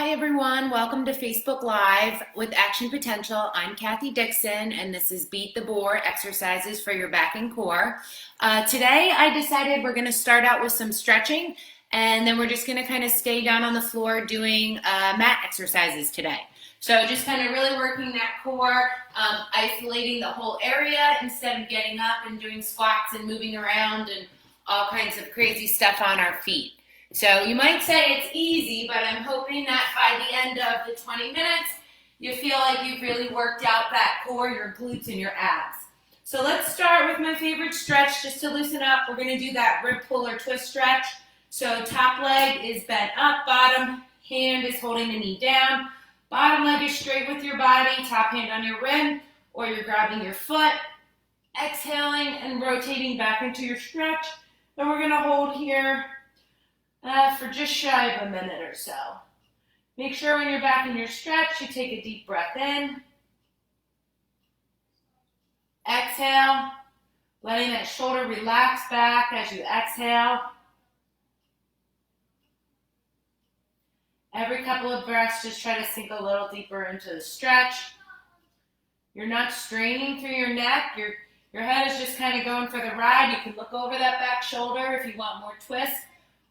Hi everyone, welcome to Facebook Live with Action Potential. I'm Kathy Dixon and this is Beat the Board exercises for your back and core. Today I decided we're going to start out with some stretching and then we're just going to kind of stay down on the floor doing mat exercises today. So just kind of really working that core, isolating the whole area instead of getting up and doing squats and moving around and all kinds of crazy stuff on our feet. So you might say it's easy, but I'm hoping that by the end of the 20 minutes, you feel like you've really worked out that core, your glutes, and your abs. So let's start with my favorite stretch just to loosen up. We're going to do that rib pull or twist stretch. So top leg is bent up, bottom hand is holding the knee down. Bottom leg is straight with your body, top hand on your rib, or you're grabbing your foot. Exhaling and rotating back into your stretch. And we're going to hold here for just shy of a minute or so. Make sure when you're back in your stretch, you take a deep breath in. Exhale, letting that shoulder relax back as you exhale. Every couple of breaths, just try to sink a little deeper into the stretch. You're not straining through your neck. Your head is just kind of going for the ride. You can look over that back shoulder if you want more twist.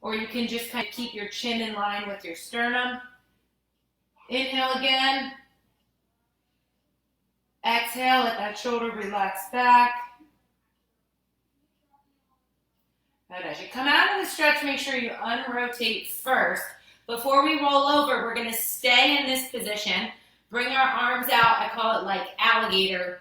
Or you can just kind of keep your chin in line with your sternum. Inhale again. Exhale, let that shoulder relax back. Good. As you come out of the stretch, make sure you unrotate first. Before we roll over, we're going to stay in this position. Bring our arms out. I call it like an alligator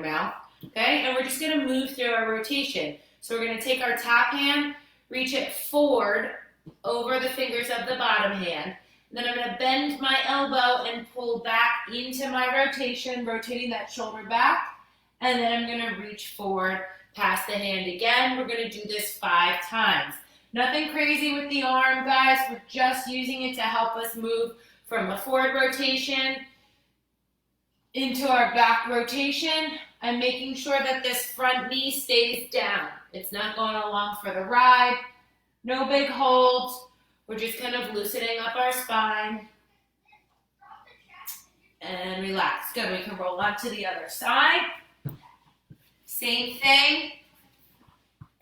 mouth. Okay? And we're just going to move through our rotation. So we're going to take our top hand, reach it forward over the fingers of the bottom hand. Then I'm going to bend my elbow and pull back into my rotation, rotating that shoulder back. And then I'm going to reach forward past the hand again. We're going to do this 5 times. Nothing crazy with the arm, guys. We're just using it to help us move from a forward rotation into our back rotation. I'm making sure that this front knee stays down. It's not going along for the ride. No big holds. We're just kind of loosening up our spine. And relax. Good. We can roll on to the other side. Same thing.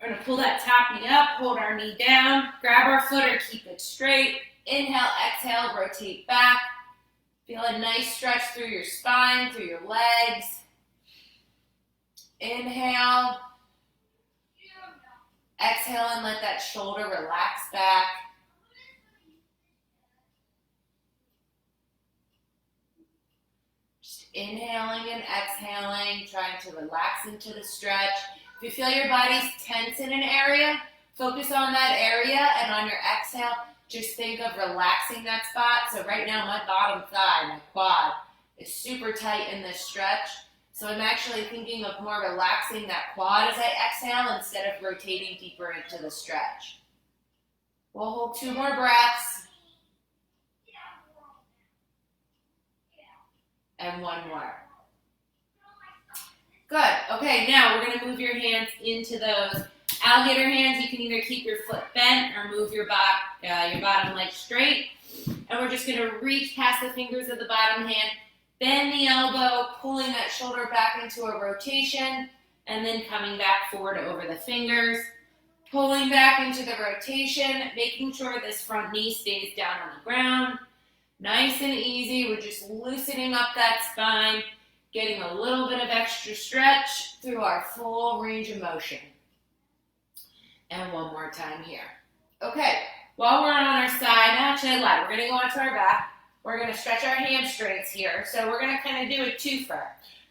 We're going to pull that top knee up, hold our knee down, grab our foot or keep it straight. Inhale, exhale, rotate back. Feel a nice stretch through your spine, through your legs. Inhale. Exhale and let that shoulder relax back. Just inhaling and exhaling, trying to relax into the stretch. If you feel your body's tense in an area, focus on that area, and on your exhale, just think of relaxing that spot. So right now, my bottom thigh, my quad, is super tight in this stretch. So I'm actually thinking of more relaxing that quad as I exhale instead of rotating deeper into the stretch. We'll hold 2 more breaths. And 1 more. Good. Okay, now we're going to move your hands into those alligator hands. You can either keep your foot bent or move your bottom leg straight. And we're just going to reach past the fingers of the bottom hand. Bend the elbow, pulling that shoulder back into a rotation, and then coming back forward over the fingers. Pulling back into the rotation, making sure this front knee stays down on the ground. Nice and easy. We're just loosening up that spine, getting a little bit of extra stretch through our full range of motion. And 1 more time here. Okay, while we're on our side, actually I lied. We're going to go onto our back. We're going to stretch our hamstrings here. So we're going to kind of do a twofer.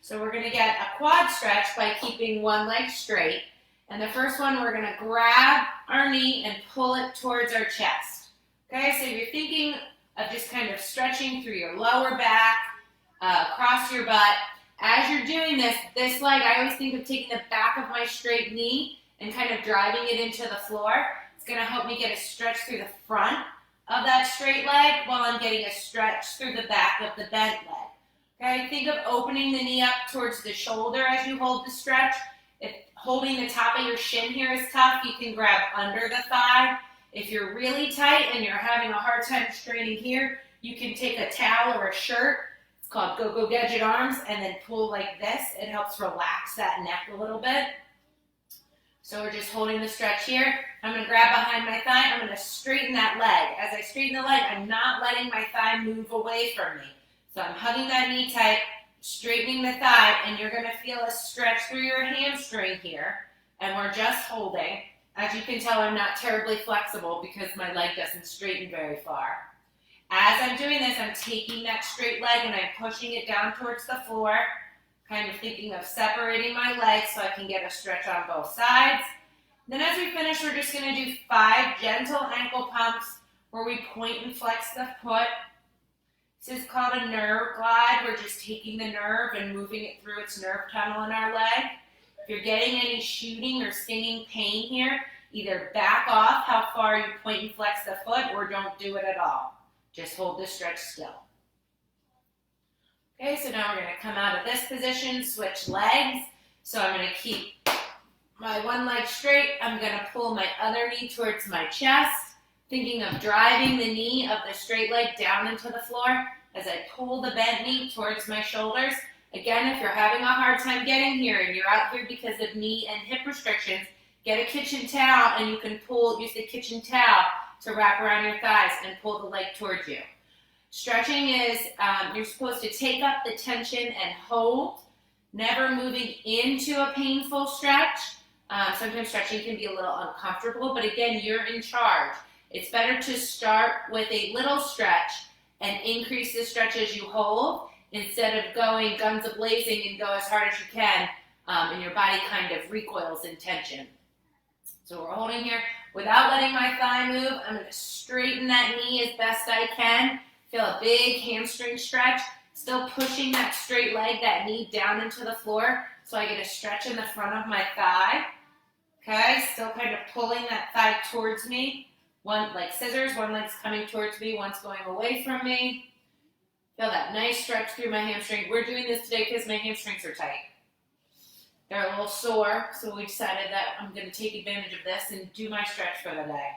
So we're going to get a quad stretch by keeping one leg straight. And the first one, we're going to grab our knee and pull it towards our chest. Okay, so you're thinking of just kind of stretching through your lower back, across your butt. As you're doing this leg, I always think of taking the back of my straight knee and kind of driving it into the floor. It's going to help me get a stretch through the front of that straight leg while I'm getting a stretch through the back of the bent leg. Okay, think of opening the knee up towards the shoulder as you hold the stretch. If holding the top of your shin here is tough, you can grab under the thigh. If you're really tight and you're having a hard time straining here, You can take a towel or a shirt, it's called Go-Go Gadget Arms, and then pull like this. It helps relax that neck a little bit. So we're just holding the stretch here. I'm going to grab behind my thigh. I'm going to straighten that leg. As I straighten the leg, I'm not letting my thigh move away from me. So I'm hugging that knee tight, straightening the thigh, and you're going to feel a stretch through your hamstring here. And we're just holding. As you can tell, I'm not terribly flexible because my leg doesn't straighten very far. As I'm doing this, I'm taking that straight leg and I'm pushing it down towards the floor, kind of thinking of separating my legs so I can get a stretch on both sides. Then as we finish, we're just going to do 5 gentle ankle pumps where we point and flex the foot. This is called a nerve glide. We're just taking the nerve and moving it through its nerve tunnel in our leg. If you're getting any shooting or stinging pain here, either back off how far you point and flex the foot or don't do it at all. Just hold this stretch still. Okay, so now we're going to come out of this position, switch legs. So I'm going to keep my one leg straight. I'm going to pull my other knee towards my chest, thinking of driving the knee of the straight leg down into the floor as I pull the bent knee towards my shoulders. Again, if you're having a hard time getting here and you're out here because of knee and hip restrictions, get a kitchen towel and you can use the kitchen towel to wrap around your thighs and pull the leg towards you. Stretching is, you're supposed to take up the tension and hold, never moving into a painful stretch. Sometimes stretching can be a little uncomfortable, but again, you're in charge. It's better to start with a little stretch and increase the stretch as you hold instead of going guns a-blazing and go as hard as you can and your body kind of recoils in tension. So we're holding here without letting my thigh move. I'm going to straighten that knee as best I can. Feel a big hamstring stretch. Still pushing that straight leg, that knee down into the floor so I get a stretch in the front of my thigh. Okay, still kind of pulling that thigh towards me. One like scissors, one leg's coming towards me, one's going away from me. Feel that nice stretch through my hamstring. We're doing this today because my hamstrings are tight. They're a little sore, so we decided that I'm going to take advantage of this and do my stretch for the day.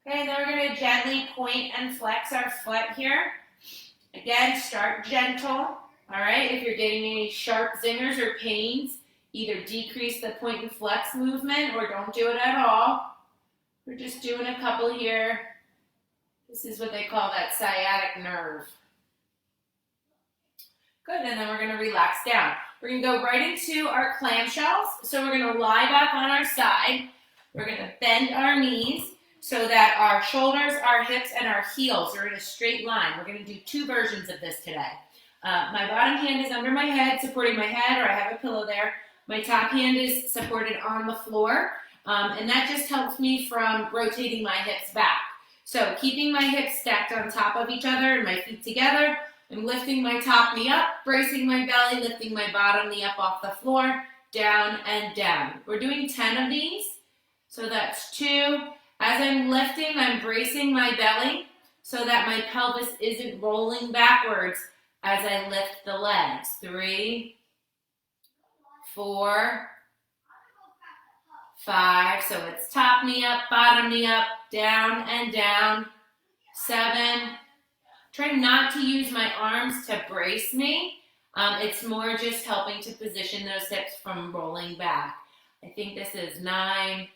Okay, then we're going to gently point and flex our foot here. Again, start gentle. All right, if you're getting any sharp zingers or pains, either decrease the point and flex movement or don't do it at all. We're just doing a couple here. This is what they call that sciatic nerve. Good, and then we're going to relax down. We're going to go right into our clamshells. So we're going to lie back on our side. We're going to bend our knees so that our shoulders, our hips, and our heels are in a straight line. We're going to do 2 versions of this today. My bottom hand is under my head, supporting my head, or I have a pillow there. My top hand is supported on the floor, and that just helps me from rotating my hips back. So keeping my hips stacked on top of each other and my feet together, I'm lifting my top knee up, bracing my belly, lifting my bottom knee up off the floor, down and down. We're doing 10 of these, so that's 2. As I'm lifting, I'm bracing my belly so that my pelvis isn't rolling backwards as I lift the legs. 3, 4, 5. So it's top knee up, bottom knee up, down and down. 7. Try not to use my arms to brace me. It's more just helping to position those hips from rolling back. I think this is 9.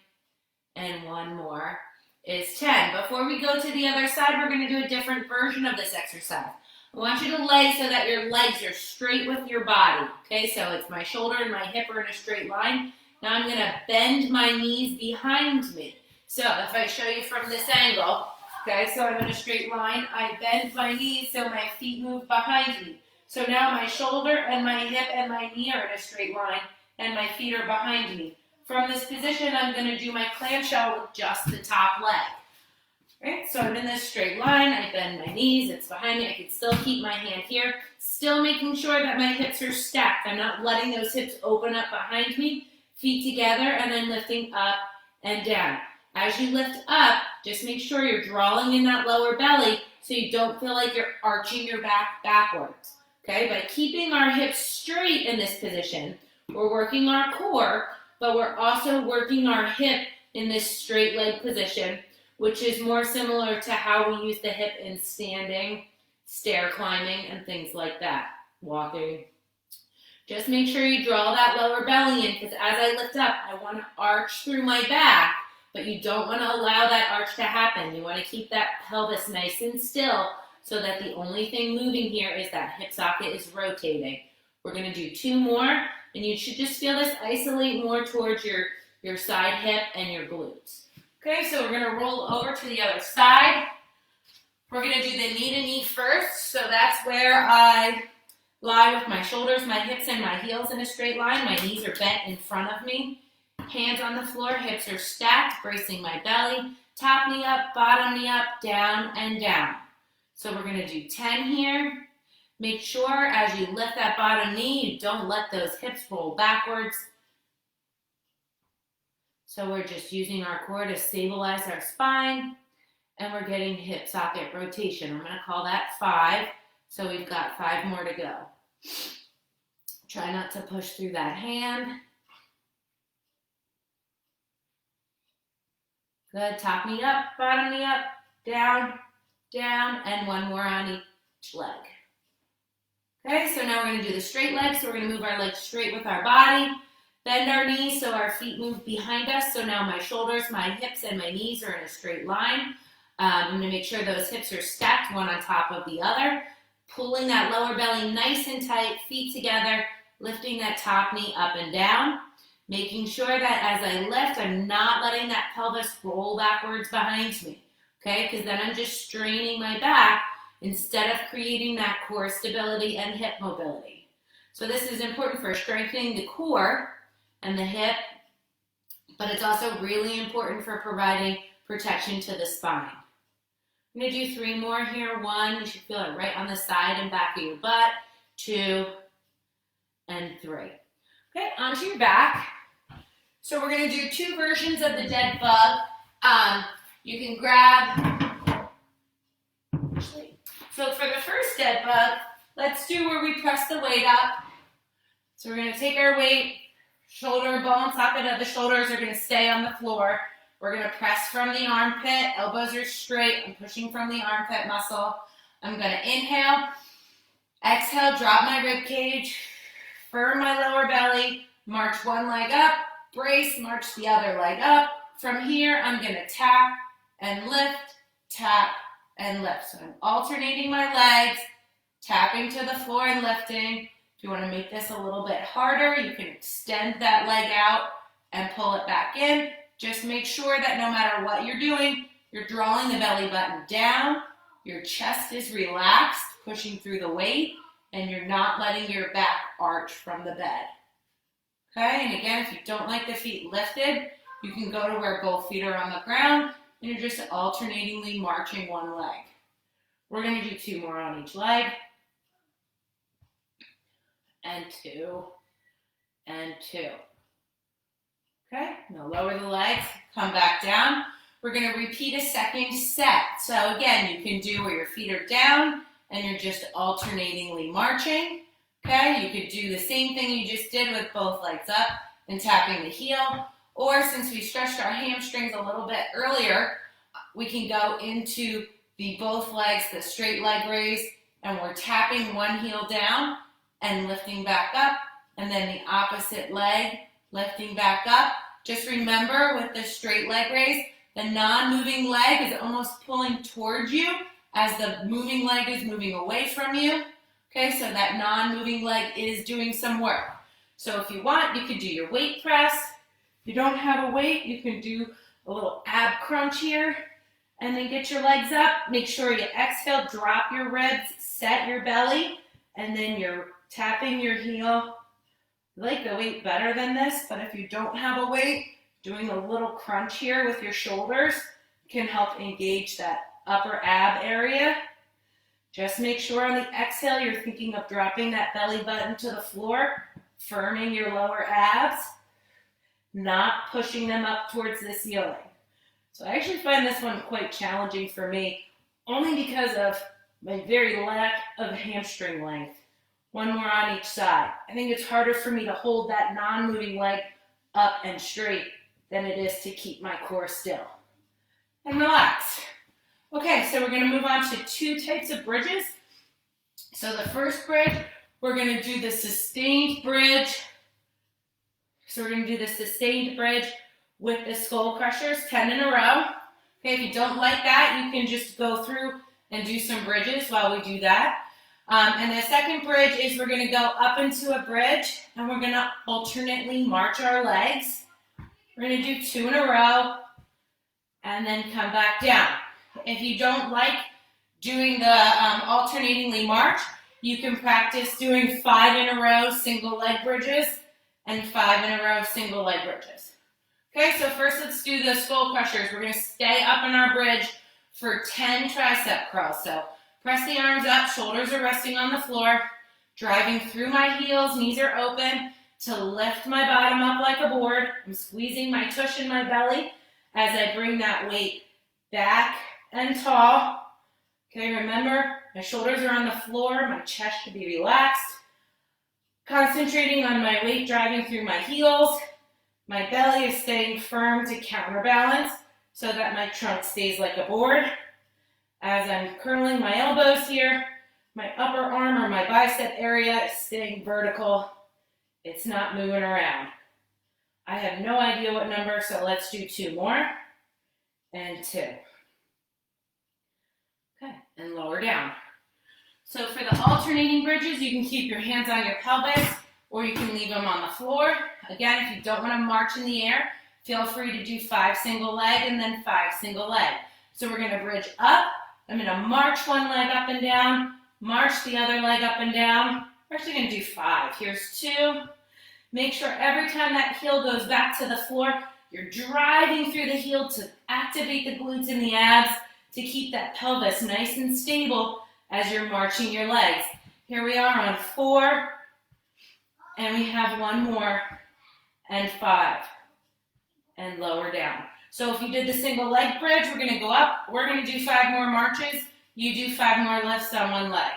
And 1 more is 10. Before we go to the other side, we're going to do a different version of this exercise. I want you to lay so that your legs are straight with your body. Okay, so it's my shoulder and my hip are in a straight line. Now I'm going to bend my knees behind me. So if I show you from this angle, okay, so I'm in a straight line. I bend my knees so my feet move behind me. So now my shoulder and my hip and my knee are in a straight line and my feet are behind me. From this position, I'm going to do my clamshell with just the top leg. Right? So I'm in this straight line. I bend my knees. It's behind me. I can still keep my hand here. Still making sure that my hips are stacked. I'm not letting those hips open up behind me. Feet together and then lifting up and down. As you lift up, just make sure you're drawing in that lower belly so you don't feel like you're arching your back backwards. Okay? By keeping our hips straight in this position, we're working our core, but we're also working our hip in this straight leg position. which is more similar to how we use the hip in standing, stair climbing, and things like that, walking. Just make sure you draw that lower belly in, because as I lift up, I want to arch through my back, but you don't want to allow that arch to happen. You want to keep that pelvis nice and still so that the only thing moving here is that hip socket is rotating. We're going to do 2 more, and you should just feel this isolate more towards your side hip and your glutes. Okay, so we're going to roll over to the other side. We're going to do the knee to knee first, so that's where I lie with my shoulders, my hips, and my heels in a straight line. My knees are bent in front of me. Hands on the floor, hips are stacked, bracing my belly. Top knee up, bottom knee up, down and down. So we're going to do 10 here. Make sure as you lift that bottom knee, you don't let those hips roll backwards. So we're just using our core to stabilize our spine, and we're getting hip socket rotation. I'm going to call that 5. So we've got 5 more to go. Try not to push through that hand. Good, top knee up, bottom knee up, down, down, and 1 more on each leg. Okay, so now we're going to do the straight leg. So we're going to move our legs straight with our body. Bend our knees so our feet move behind us. So now my shoulders, my hips, and my knees are in a straight line. I'm going to make sure those hips are stacked, one on top of the other. Pulling that lower belly nice and tight, feet together, lifting that top knee up and down. Making sure that as I lift, I'm not letting that pelvis roll backwards behind me. Okay, because then I'm just straining my back instead of creating that core stability and hip mobility. So this is important for strengthening the core and the hip, but it's also really important for providing protection to the spine. I'm going to do 3 more here. 1, you should feel it right on the side and back of your butt. 2, and 3. Okay, onto your back. So we're going to do 2 versions of the dead bug. You can grab, so for the first dead bug, let's do where we press the weight up. So we're going to take our weight, shoulder bone, socket of the shoulders are going to stay on the floor. We're going to press from the armpit, elbows are straight. I'm pushing from the armpit muscle. I'm going to inhale, exhale, drop my rib cage, firm my lower belly, march one leg up, brace, march the other leg up. From here, I'm going to tap and lift, tap and lift. So I'm alternating my legs, tapping to the floor and lifting. If you want to make this a little bit harder, you can extend that leg out and pull it back in. Just make sure that no matter what you're doing, you're drawing the belly button down, your chest is relaxed, pushing through the weight, and you're not letting your back arch from the bed. Okay, and again, if you don't like the feet lifted, you can go to where both feet are on the ground, and you're just alternatingly marching one leg. We're going to do 2 more on each leg. And 2, and 2. Okay, now lower the legs, come back down. We're going to repeat a second set. So again, you can do where your feet are down and you're just alternatingly marching. Okay, you could do the same thing you just did with both legs up and tapping the heel. Or since we stretched our hamstrings a little bit earlier, we can go into the both legs, the straight leg raise, and we're tapping one heel down and lifting back up, and then the opposite leg lifting back up. Just remember with the straight leg raise, the non-moving leg is almost pulling towards you as the moving leg is moving away from you. Okay, so that non-moving leg is doing some work. So if you want, you could do your weight press. If you don't have a weight, you can do a little ab crunch here, and then get your legs up. Make sure you exhale, drop your ribs, set your belly, and then you're tapping your heel. I like the weight better than this, but if you don't have a weight, doing a little crunch here with your shoulders can help engage that upper ab area. Just make sure on the exhale you're thinking of dropping that belly button to the floor, firming your lower abs, not pushing them up towards the ceiling. So I actually find this one quite challenging for me, only because of my very lack of hamstring length. 1 more on each side. I think it's harder for me to hold that non-moving leg up and straight than it is to keep my core still. and relax. Okay, so we're gonna move on to two types of bridges. So the first bridge, we're gonna do the sustained bridge. So we're gonna do the sustained bridge with the skull crushers, 10 in a row. Okay, if you don't like that, you can just go through and do some bridges while we do that. And the second bridge is we're gonna go up into a bridge and we're gonna alternately march our legs. We're gonna do 2 in a row and then come back down. If you don't like doing the alternatingly march, you can practice doing 5 in a row single leg bridges and 5 in a row single leg bridges. Okay, so first let's do the skull crushers. We're gonna stay up in our bridge for 10 tricep crawls. So press the arms up, shoulders are resting on the floor, driving through my heels, knees are open to lift my bottom up like a board. I'm squeezing my tush in my belly as I bring that weight back and tall. Okay, remember, my shoulders are on the floor, my chest should be relaxed. Concentrating on my weight driving through my heels. My belly is staying firm to counterbalance so that my trunk stays like a board. As I'm curling my elbows here, my upper arm or my bicep area is staying vertical. It's not moving around. I have no idea what number, so let's do 2 more. And 2. Okay, and lower down. So for the alternating bridges, you can keep your hands on your pelvis or you can leave them on the floor. Again, if you don't want to march in the air, feel free to do 5 single leg and then 5 single leg. So we're going to bridge up. I'm going to march one leg up and down, march the other leg up and down. We're actually going to do 5. Here's 2. Make sure every time that heel goes back to the floor, you're driving through the heel to activate the glutes and the abs to keep that pelvis nice and stable as you're marching your legs. Here we are on 4, and we have 1 more, and 5, and lower down. So if you did the single leg bridge, we're gonna go up, we're gonna do 5 more marches, you do 5 more lifts on 1 leg.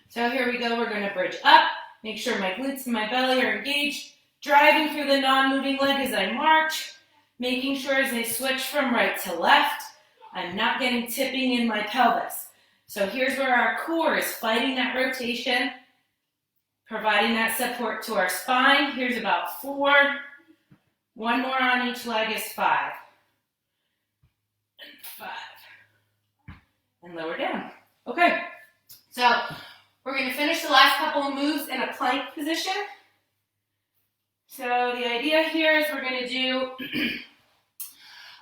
So here we go, we're gonna bridge up, make sure my glutes and my belly are engaged, driving through the non-moving leg as I march, making sure as I switch from right to left, I'm not getting tipping in my pelvis. So here's where our core is fighting that rotation, providing that support to our spine. Here's about 4. 1 more on each leg is 5. And 5. And lower down. Okay, so we're going to finish the last couple of moves in a plank position. So the idea here is we're going to do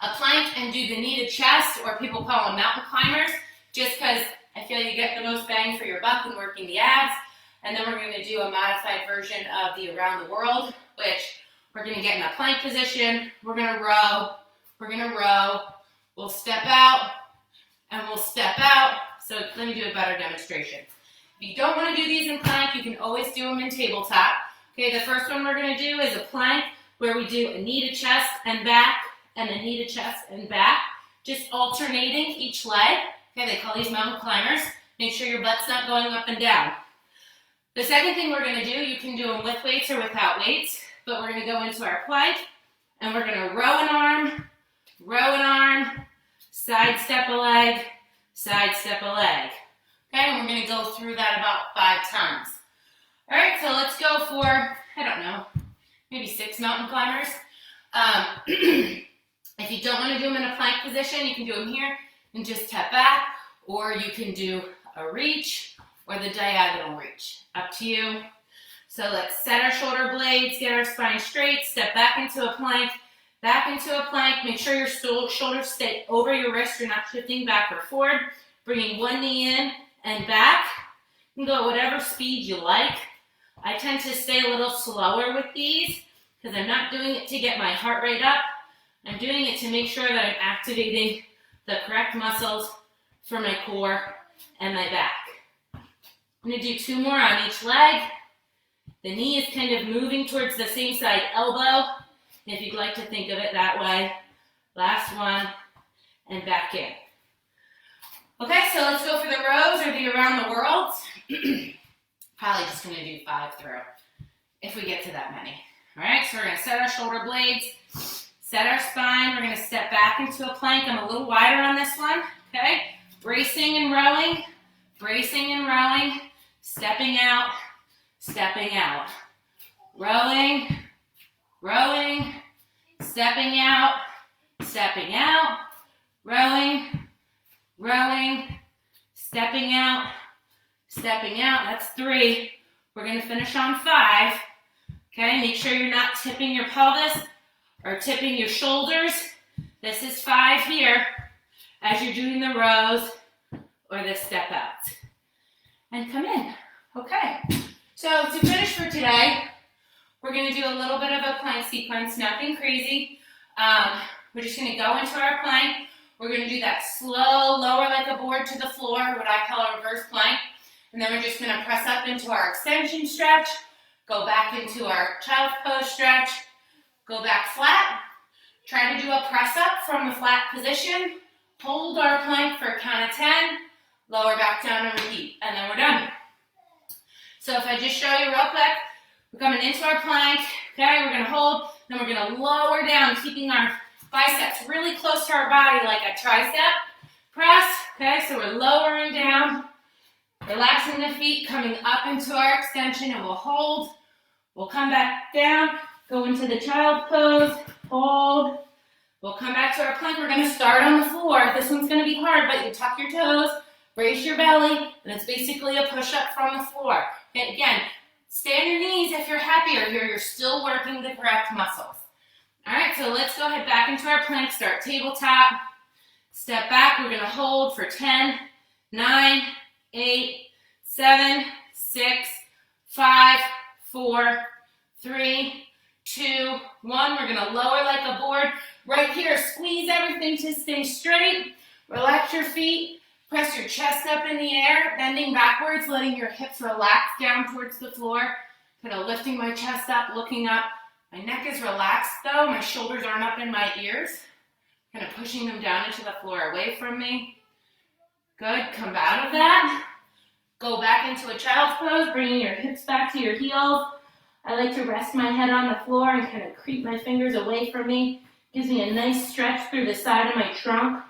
a plank and do the knee to chest, or people call them mountain climbers, just because I feel you get the most bang for your buck when working the abs. And then we're going to do a modified version of the around the world, which we're going to get in a plank position. We're going to row. We're going to row. We'll step out, and we'll step out. So let me do a better demonstration. If you don't want to do these in plank, you can always do them in tabletop. Okay, the first one we're going to do is a plank where we do a knee to chest and back, and a knee to chest and back, just alternating each leg. Okay, they call these mountain climbers. Make sure your butt's not going up and down. The second thing we're going to do, you can do them with weights or without weights, but we're going to go into our plank, and we're going to row an arm, side step a leg, side step a leg. Okay, and we're going to go through that about 5 times. All right, so let's go for, I don't know, maybe 6 mountain climbers. If you don't want to do them in a plank position, you can do them here and just step back, or you can do a reach or the diagonal reach. Up to you. So let's set our shoulder blades, get our spine straight, step back into a plank, make sure your shoulders stay over your wrist, you're not shifting back or forward, bringing one knee in and back. You can go at whatever speed you like. I tend to stay a little slower with these because I'm not doing it to get my heart rate up. I'm doing it to make sure that I'm activating the correct muscles for my core and my back. I'm going to do 2 more on each leg. The knee is kind of moving towards the same side elbow, if you'd like to think of it that way. Last one, and back in. Okay, so let's go for the rows or the around the world. Probably just going to do 5 through, if we get to that many. All right, so we're going to set our shoulder blades, Set our spine. We're going to step back into a plank. I'm a little wider on this one, okay? Bracing and rowing, bracing and rowing, stepping out, rowing, rowing, stepping out, rowing, rowing, stepping out. That's 3. We're going to finish on 5. Okay, make sure you're not tipping your pelvis or tipping your shoulders. This is 5 here as you're doing the rows or the step outs. And come in. Okay, so to finish for today, we're going to do a little bit of a plank sequence, nothing crazy. We're just going to go into our plank. We're going to do that slow, lower like a board to the floor, what I call a reverse plank. And then we're just going to press up into our extension stretch, go back into our child's pose stretch, go back flat. Try to do a press up from the flat position. Hold our plank for a count of 10, lower back down and repeat, and then we're done. So if I just show you real quick, we're coming into our plank, okay, we're going to hold, then we're going to lower down, keeping our biceps really close to our body like a tricep press, okay, so we're lowering down, relaxing the feet, coming up into our extension, and we'll hold, we'll come back down, go into the child pose, hold, we'll come back to our plank. We're going to start on the floor. This one's going to be hard, but you tuck your toes, brace your belly, and it's basically a push-up from the floor. Okay, again, stay on your knees if you're happier here. You're still working the correct muscles. All right, so let's go ahead back into our plank. Start tabletop. Step back. We're going to hold for 10, 9, 8, 7, 6, 5, 4, 3, 2, 1. We're going to lower like a board. Right here, squeeze everything to stay straight. Relax your feet. Press your chest up in the air, bending backwards, letting your hips relax down towards the floor. Kind of lifting my chest up, looking up. My neck is relaxed though. My shoulders aren't up in my ears. Kind of pushing them down into the floor away from me. Good, come out of that. Go back into a child's pose, bringing your hips back to your heels. I like to rest my head on the floor and kind of creep my fingers away from me. Gives me a nice stretch through the side of my trunk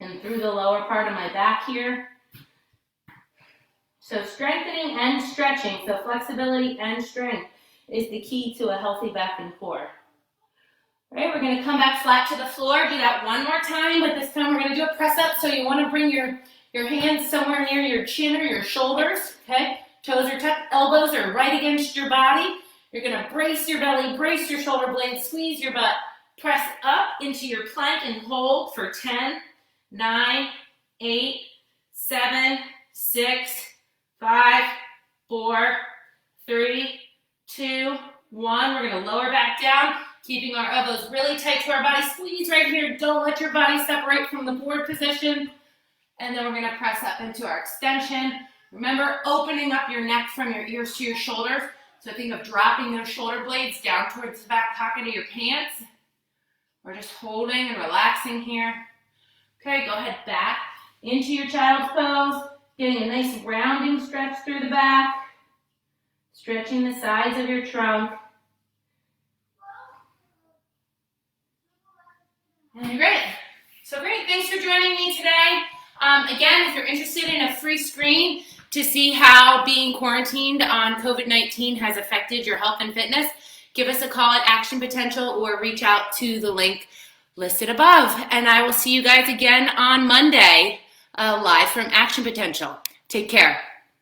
and through the lower part of my back here. So strengthening and stretching, so flexibility and strength is the key to a healthy back and core. All right, we're going to come back flat to the floor. Do that one more time, but this time we're going to do a press up. So you want to bring your hands somewhere near your chin or your shoulders, okay? Toes are tucked, elbows are right against your body. You're going to brace your belly, brace your shoulder blades, squeeze your butt. Press up into your plank and hold for 10, 9, 8, 7, 6, 5, 4, 3, 2, 1. We're going to lower back down, keeping our elbows really tight to our body. Squeeze right here. Don't let your body separate from the board position. And then we're going to press up into our extension. Remember, opening up your neck from your ears to your shoulders. So think of dropping those shoulder blades down towards the back pocket of your pants. We're just holding and relaxing here. Okay, go ahead back into your child's pose, getting a nice rounding stretch through the back, stretching the sides of your trunk. And you're great. So great, thanks for joining me today. Again, if you're interested in a free screen to see how being quarantined on COVID-19 has affected your health and fitness, give us a call at Action Potential or reach out to the link listed above. And I will see you guys again on Monday, live from Action Potential. Take care.